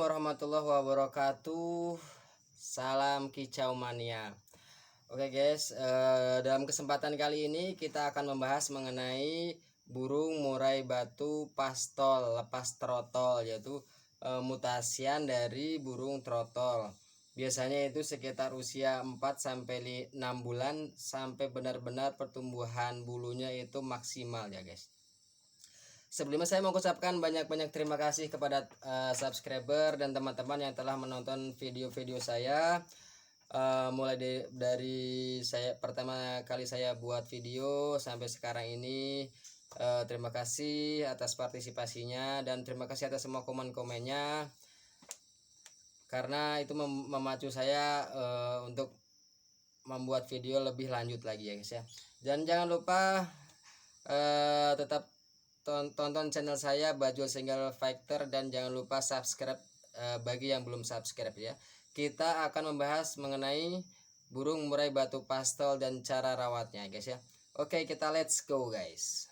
warahmatullahi wabarakatuh. Salam kicau mania. Oke guys, dalam kesempatan kali ini kita akan membahas mengenai burung murai batu pastol lepas trotol, yaitu mutasian dari burung trotol. Biasanya itu sekitar usia 4-6 bulan sampai benar-benar pertumbuhan bulunya itu maksimal ya guys. Sebelumnya saya mau ucapkan banyak-banyak terima kasih kepada subscriber dan teman-teman yang telah menonton video-video saya. Mulai dari saya pertama kali saya buat video sampai sekarang ini. Terima kasih atas partisipasinya dan terima kasih atas semua komen-komennya, karena itu memacu saya untuk membuat video lebih lanjut lagi ya guys ya. Dan jangan lupa tetap tonton channel saya Bajul Single Fighter dan jangan lupa subscribe bagi yang belum subscribe ya. Kita akan membahas mengenai burung murai batu pastol dan cara rawatnya guys ya. Oke, kita let's go guys.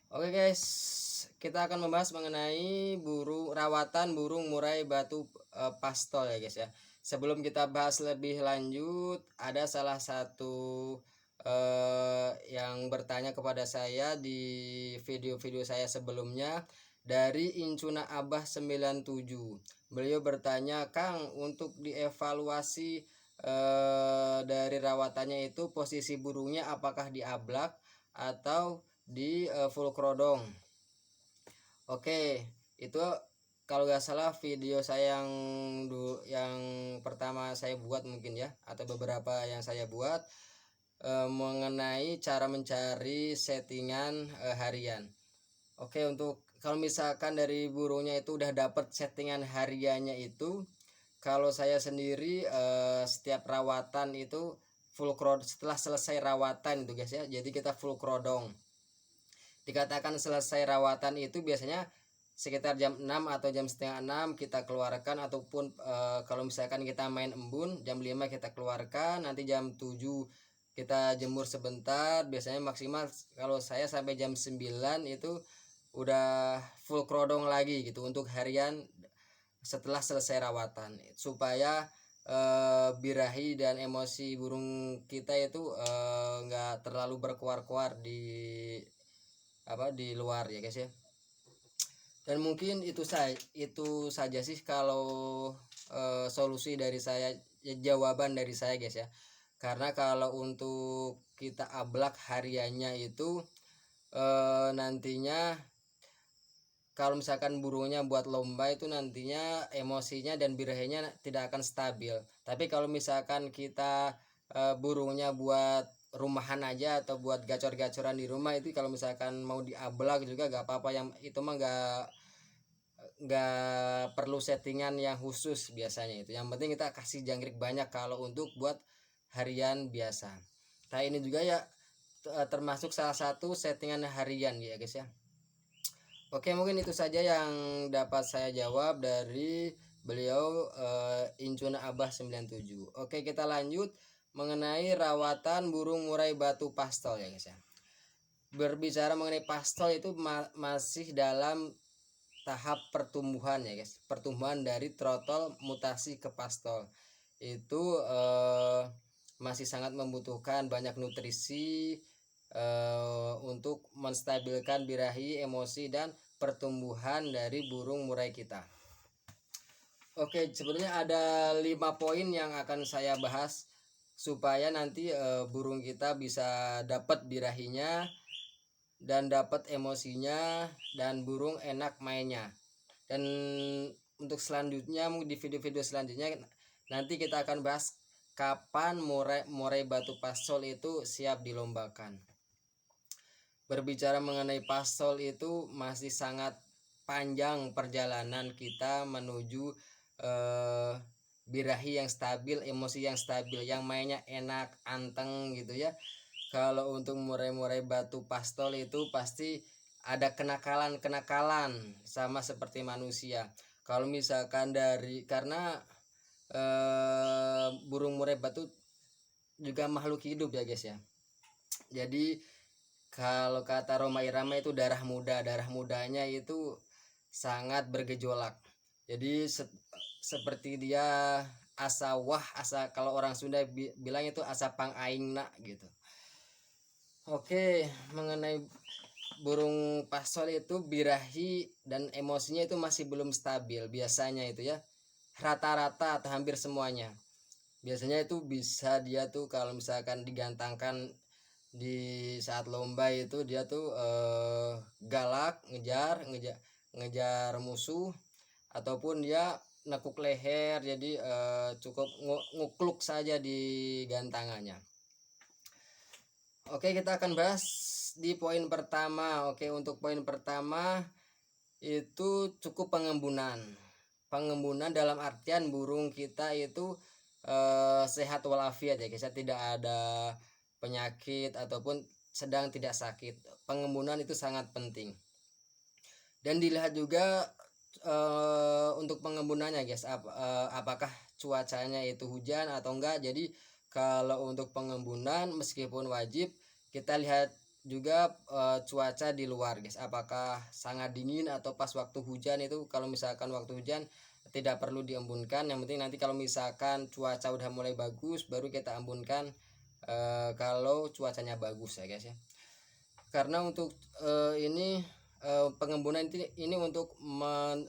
Oke guys, kita akan membahas mengenai rawatan burung murai batu pastol ya guys ya. Sebelum kita bahas lebih lanjut, ada salah satu yang bertanya kepada saya di video-video saya sebelumnya dari Incuna Abah 97. Beliau bertanya, "Kang, untuk dievaluasi dari rawatannya itu posisi burungnya apakah di ablak atau di full krodong?" Oke, itu kalau nggak salah video saya yang pertama saya buat mungkin ya, atau beberapa yang saya buat mengenai cara mencari settingan harian. Oke, untuk kalau misalkan dari burungnya itu udah dapet settingan hariannya itu, kalau saya sendiri setiap rawatan itu full krodong. Setelah selesai rawatan itu guys ya, jadi kita full krodong. Dikatakan selesai rawatan itu biasanya sekitar jam 6 atau jam setengah 6 kita keluarkan, ataupun kalau misalkan kita main embun jam 5 kita keluarkan, nanti jam 7 kita jemur sebentar. Biasanya maksimal kalau saya sampai jam 9 itu udah full krodong lagi gitu untuk harian setelah selesai rawatan, supaya birahi dan emosi burung kita itu nggak terlalu berkuar-kuar di luar ya guys ya. Dan mungkin itu saja sih kalau solusi dari saya ya, jawaban dari saya guys ya. Karena kalau untuk kita ablak hariannya itu nantinya kalau misalkan burungnya buat lomba itu nantinya emosinya dan birahinya tidak akan stabil. Tapi kalau misalkan kita burungnya buat rumahan aja atau buat gacor-gacoran di rumah, itu kalau misalkan mau diablak juga gak apa-apa, yang itu mah nggak perlu settingan yang khusus biasanya. Itu yang penting kita kasih jangkrik banyak kalau untuk buat harian biasa. Nah ini juga ya termasuk salah satu settingan harian ya guys ya. Oke, mungkin itu saja yang dapat saya jawab dari beliau Incuna Abah 97. Oke, kita lanjut mengenai rawatan burung murai batu pastol ya guys ya. Berbicara mengenai pastol itu masih dalam tahap pertumbuhan ya guys. Pertumbuhan dari trotol mutasi ke pastol. Itu masih sangat membutuhkan banyak nutrisi untuk menstabilkan birahi, emosi dan pertumbuhan dari burung murai kita. Oke, sebenarnya ada 5 poin yang akan saya bahas supaya nanti burung kita bisa dapat birahinya dan dapat emosinya dan burung enak mainnya. Dan untuk selanjutnya di video-video selanjutnya nanti kita akan bahas kapan murai batu pastol itu siap dilombakan. Berbicara mengenai pastol itu masih sangat panjang perjalanan kita menuju birahi yang stabil, emosi yang stabil, yang mainnya enak, anteng gitu ya. Kalau untuk murai-murai batu pastol itu pasti ada kenakalan sama seperti manusia. Kalau misalkan karena burung murai batu juga makhluk hidup ya guys ya. Jadi kalau kata Rhoma Irama itu darah muda, darah mudanya itu sangat bergejolak. Jadi seperti dia asa wah, asa, kalau orang Sunda bilang itu asa pang aing nak gitu. Oke, mengenai burung pastol itu birahi dan emosinya itu masih belum stabil biasanya itu ya, rata-rata atau hampir semuanya. Biasanya itu bisa dia tuh kalau misalkan digantangkan di saat lomba itu dia tuh galak, ngejar musuh, ataupun dia nekuk leher, jadi cukup ngukluk saja di gantangannya. Oke, kita akan bahas di poin pertama. Oke, untuk poin pertama itu cukup pengembunan. Pengembunan dalam artian burung kita itu sehat walafiat ya guys, tidak ada penyakit ataupun sedang tidak sakit. Pengembunan itu sangat penting. Dan dilihat juga untuk pengembunannya guys, apakah cuacanya itu hujan atau enggak. Jadi kalau untuk pengembunan meskipun wajib, kita lihat juga cuaca di luar guys, apakah sangat dingin atau pas waktu hujan. Itu kalau misalkan waktu hujan tidak perlu diembunkan, yang penting nanti kalau misalkan cuaca udah mulai bagus baru kita embunkan kalau cuacanya bagus ya guys ya. Karena untuk ini pengembunan ini untuk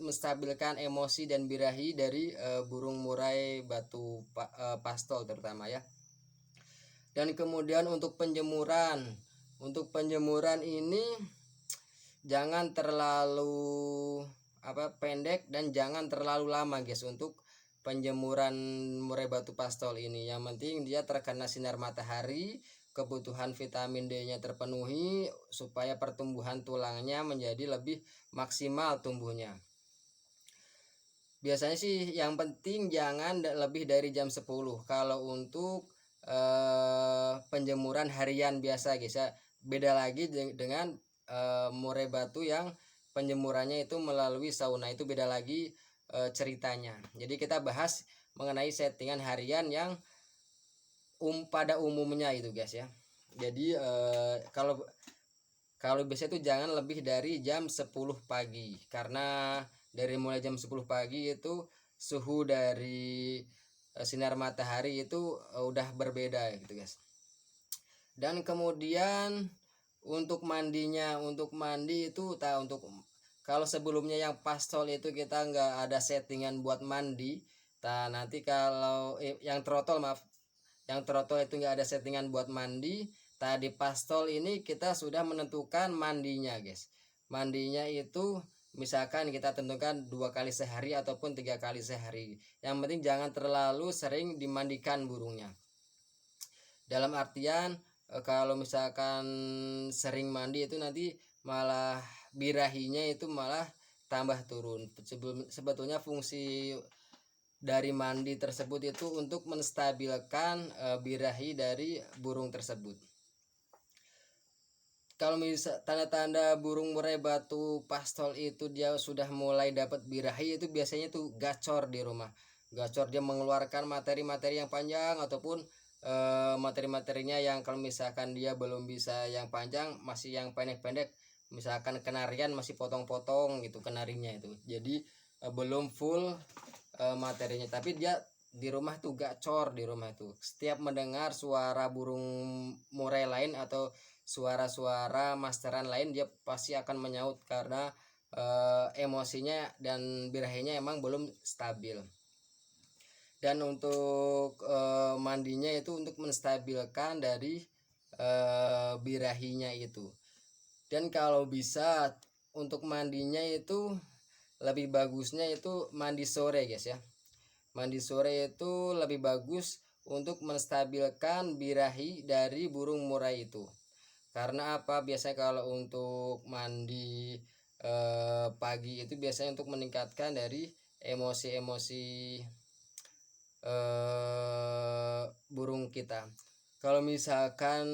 menstabilkan emosi dan birahi dari burung murai batu pastol terutama ya. Dan kemudian untuk penjemuran ini jangan terlalu pendek dan jangan terlalu lama guys untuk penjemuran murai batu pastol ini. Yang penting dia terkena sinar matahari, kebutuhan vitamin D-nya terpenuhi supaya pertumbuhan tulangnya menjadi lebih maksimal tumbuhnya. Biasanya sih yang penting jangan lebih dari jam 10 kalau untuk penjemuran harian biasa guys ya. Beda lagi dengan murai batu yang penjemurannya itu melalui sauna, itu beda lagi ceritanya. Jadi kita bahas mengenai settingan harian yang pada umumnya itu guys ya. Jadi kalau biasa itu jangan lebih dari jam 10 pagi, karena dari mulai jam 10 pagi itu suhu dari sinar matahari itu udah berbeda gitu guys. Dan kemudian untuk mandinya, untuk mandi itu untuk kalau sebelumnya yang pastol itu kita nggak ada settingan buat mandi, nanti kalau yang trotol itu nggak ada settingan buat mandi. Tadi pastol ini kita sudah menentukan mandinya guys. Mandinya itu misalkan kita tentukan 2 kali sehari ataupun 3 kali sehari. Yang penting jangan terlalu sering dimandikan burungnya. Dalam artian kalau misalkan sering mandi itu nanti malah birahinya itu malah tambah turun. Sebetulnya fungsi dari mandi tersebut itu untuk menstabilkan birahi dari burung tersebut. Kalau misal tanda-tanda burung murai batu pastol itu dia sudah mulai dapat birahi, itu biasanya tuh gacor di rumah. Gacor, dia mengeluarkan materi-materi yang panjang ataupun materi-materinya yang kalau misalkan dia belum bisa yang panjang, masih yang pendek-pendek, misalkan kenarian masih potong-potong gitu kenarinya itu. Jadi belum full materinya, tapi dia di rumah tuh gacor. Di rumah itu setiap mendengar suara burung murai lain atau suara-suara masteran lain, dia pasti akan menyaut karena emosinya dan birahinya emang belum stabil. Dan untuk mandinya itu untuk menstabilkan dari birahinya itu. Dan kalau bisa untuk mandinya itu lebih bagusnya itu mandi sore guys ya. Mandi sore itu lebih bagus untuk menstabilkan birahi dari burung murai itu. Karena apa? Biasanya kalau untuk mandi pagi itu biasanya untuk meningkatkan dari emosi-emosi burung kita. Kalau misalkan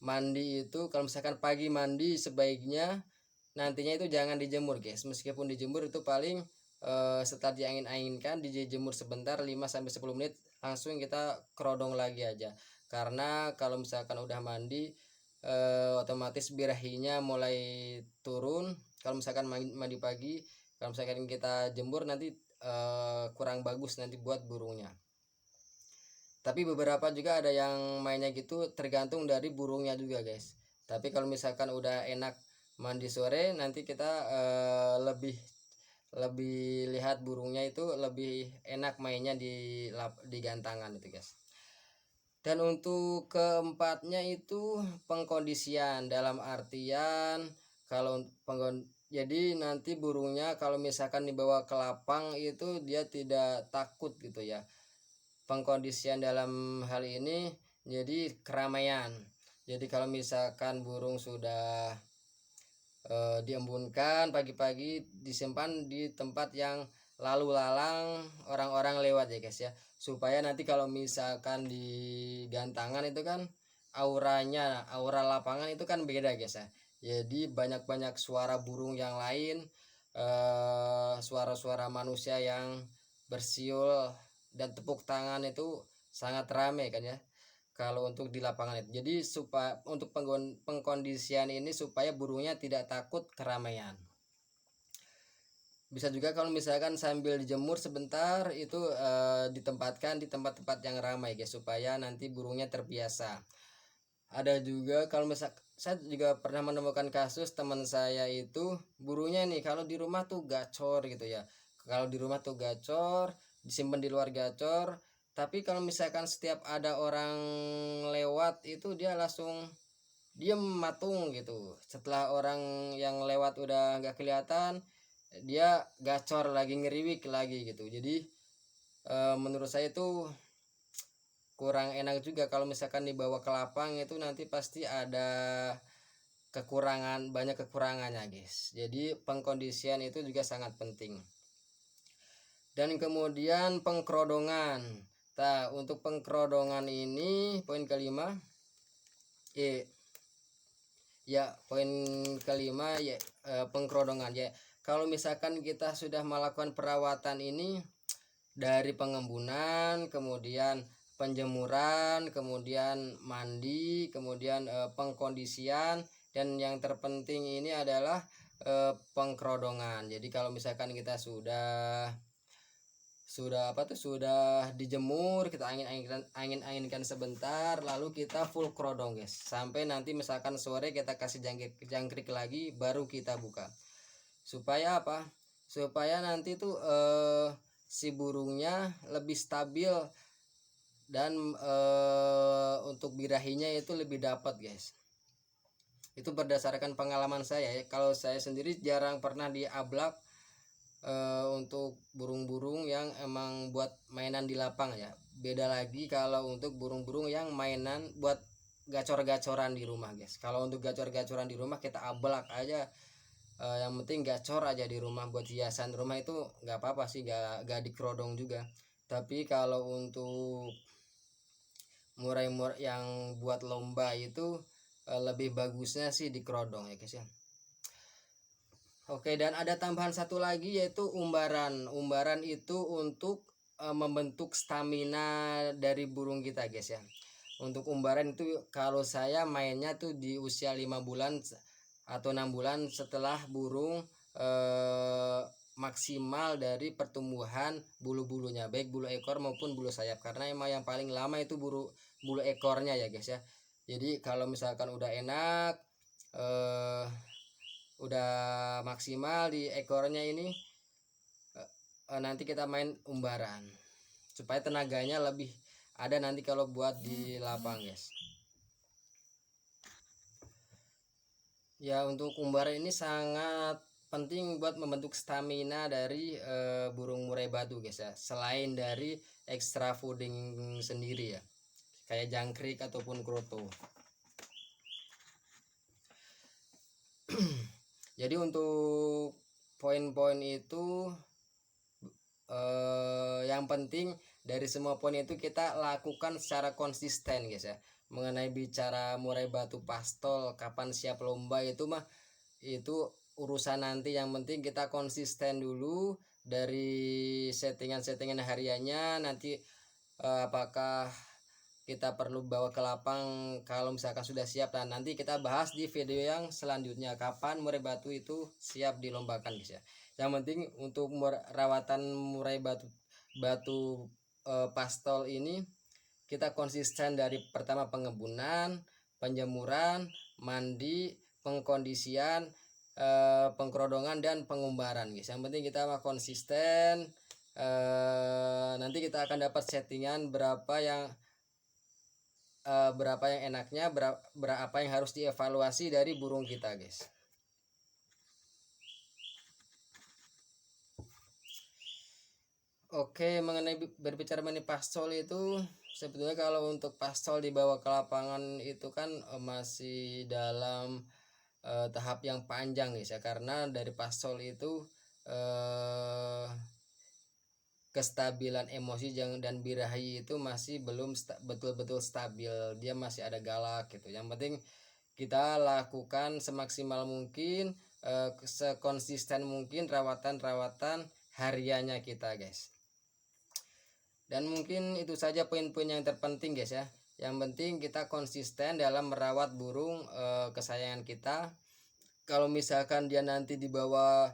mandi itu, kalau misalkan pagi mandi, sebaiknya nantinya itu jangan dijemur guys. Meskipun dijemur itu paling setelah diangin-anginkan, dijemur sebentar 5-10 menit, langsung kita kerodong lagi aja. karena kalau misalkan udah mandi otomatis birahinya mulai turun. Kalau misalkan mandi pagi, kalau misalkan kita jemur nanti kurang bagus nanti buat burungnya. Tapi beberapa juga ada yang mainnya gitu, tergantung dari burungnya juga guys. Tapi kalau misalkan udah enak mandi sore, nanti kita lebih lebih lihat burungnya itu lebih enak mainnya di gantangan itu guys. Dan untuk keempatnya itu pengkondisian, dalam artian kalau jadi nanti burungnya kalau misalkan dibawa ke lapang itu dia tidak takut gitu ya. Pengkondisian dalam hal ini jadi keramaian. Jadi kalau misalkan burung sudah diembunkan pagi-pagi, disimpan di tempat yang lalu lalang orang-orang lewat ya guys ya, supaya nanti kalau misalkan di gantangan itu kan aura lapangan itu kan beda guys ya. Jadi banyak-banyak suara burung yang lain, suara-suara manusia yang bersiul dan tepuk tangan itu sangat ramai kan ya kalau untuk di lapangan itu. Jadi supaya untuk pengkondisian ini supaya burungnya tidak takut keramaian. Bisa juga kalau misalkan sambil dijemur sebentar itu ditempatkan di tempat-tempat yang ramai guys, supaya nanti burungnya terbiasa. Ada juga kalau misal saya juga pernah menemukan kasus teman saya itu burungnya nih kalau di rumah tuh gacor gitu ya. Kalau di rumah tuh gacor, disimpan di luar gacor, tapi kalau misalkan setiap ada orang lewat itu dia langsung diem matung gitu. Setelah orang yang lewat udah nggak kelihatan, dia gacor lagi, ngeriwik lagi gitu. Jadi menurut saya itu kurang enak juga kalau misalkan dibawa ke lapang, itu nanti pasti ada banyak kekurangannya guys. Jadi pengkondisian itu juga sangat penting. Dan kemudian pengkerodongan. Nah, untuk pengkerodongan ini poin kelima. Ya, poin kelima ya, pengkerodongan ya. Kalau misalkan kita sudah melakukan perawatan ini dari pengembunan, kemudian penjemuran, kemudian mandi, kemudian pengkondisian, dan yang terpenting ini adalah pengkerodongan. Jadi kalau misalkan kita sudah dijemur, kita angin-anginkan sebentar, lalu kita full kerodong guys, sampai nanti misalkan sore kita kasih jangkrik lagi baru kita buka. Supaya apa? Supaya nanti tuh si burungnya lebih stabil, dan untuk birahinya itu lebih dapat guys. Itu berdasarkan pengalaman saya ya. Kalau saya sendiri jarang pernah diablak untuk burung-burung yang emang buat mainan di lapang ya. Beda lagi kalau untuk burung-burung yang mainan buat gacor-gacoran di rumah guys. Kalau untuk gacor-gacoran di rumah kita ablak aja, yang penting gacor aja di rumah buat hiasan rumah itu nggak apa-apa sih, nggak dikerodong juga. Tapi kalau untuk murai-murai yang buat lomba itu lebih bagusnya sih dikerodong ya guys ya. Oke, dan ada tambahan satu lagi yaitu umbaran. Umbaran itu untuk membentuk stamina dari burung kita guys ya. Untuk umbaran itu kalau saya mainnya tuh di usia 5 bulan atau 6 bulan setelah burung maksimal dari pertumbuhan bulu-bulunya, baik bulu ekor maupun bulu sayap, karena emang yang paling lama itu bulu ekornya ya guys ya. Jadi kalau misalkan udah enak, udah maksimal di ekornya ini, nanti kita main umbaran supaya tenaganya lebih ada nanti kalau buat di lapang guys. Ya, untuk umbaran ini sangat penting buat membentuk stamina dari burung murai batu guys ya, selain dari extra fooding sendiri ya, kayak jangkrik ataupun kroto. Jadi untuk poin-poin itu yang penting dari semua poin itu kita lakukan secara konsisten guys ya. Mengenai bicara murai batu pastol kapan siap lomba itu mah itu urusan nanti, yang penting kita konsisten dulu dari settingan hariannya. Nanti apakah kita perlu bawa ke lapang kalau misalkan sudah siap, dan nanti kita bahas di video yang selanjutnya kapan murai batu itu siap dilombakan guys ya. Yang penting untuk rawatan murai batu pastol ini kita konsisten dari pertama pengebunan, penjemuran, mandi, pengkondisian, pengkerodongan dan pengumbaran guys. Yang penting kita mah konsisten. Nanti kita akan dapat settingan berapa yang enaknya, berapa yang harus dievaluasi dari burung kita guys. Oke, mengenai berbicara mengenai pastol itu, sebetulnya kalau untuk pastol dibawa ke lapangan itu kan masih dalam tahap yang panjang guys ya, karena dari pastol itu kestabilan emosi dan birahi itu masih belum betul-betul stabil, dia masih ada galak gitu. Yang penting kita lakukan semaksimal mungkin, sekonsisten mungkin rawatan hariannya kita guys. Dan mungkin itu saja poin-poin yang terpenting guys ya. Yang penting kita konsisten dalam merawat burung kesayangan kita. Kalau misalkan dia nanti dibawa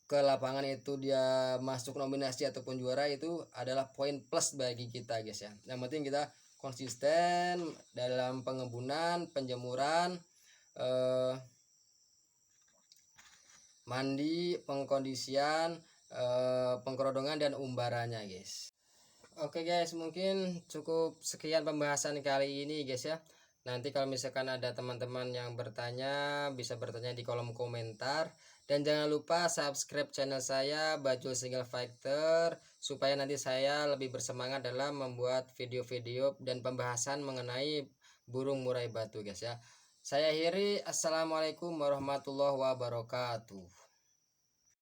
ke lapangan itu dia masuk nominasi ataupun juara, itu adalah poin plus bagi kita guys ya. Yang penting kita konsisten dalam pengebunan, penjemuran, mandi, pengkondisian, pengkerodongan dan umbarannya guys. Oke guys, mungkin cukup sekian pembahasan kali ini guys ya. Nanti kalau misalkan ada teman-teman yang bertanya, bisa bertanya di kolom komentar. Dan jangan lupa subscribe channel saya Bajul Single Fighter, supaya nanti saya lebih bersemangat dalam membuat video-video dan pembahasan mengenai burung murai batu guys ya. Saya akhiri, assalamualaikum warahmatullahi wabarakatuh.